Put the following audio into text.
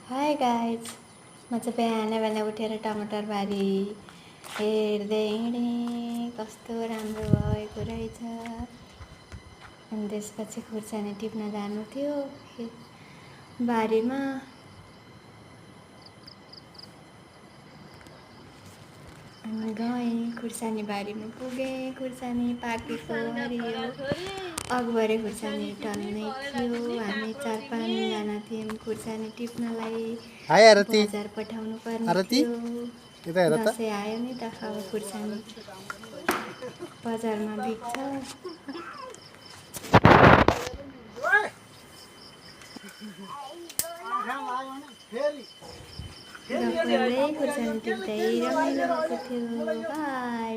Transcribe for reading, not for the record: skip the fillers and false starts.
Hi guys म चाहिँ बिहान बिहान उठेर टमाटर बारी हेर्दै हिँडेँ कस्तो राम्रो भएको रहेछ। अनि त्यसपछि खुर्सानी टिप्न जानु थियो बारीमा। अनि गएँ खुर्सानी बारीमा पुगेँ। खुर्सानी पाकेको हरियो अगबरे खुर्सानी टन्नै थियो। हामी 4-5 जना थियौँ खुर्सानी टिप्नलाई। हाय आरती। बजार पठाउनु पर्ने आरती थियो। यता हेर त। दसैँ आयो नि त, अब खुर्सानी बजारमा बिक्छ। गफ गर्दै खुर्सानी टिप्दै रमाइलो भएको थियो। बाई।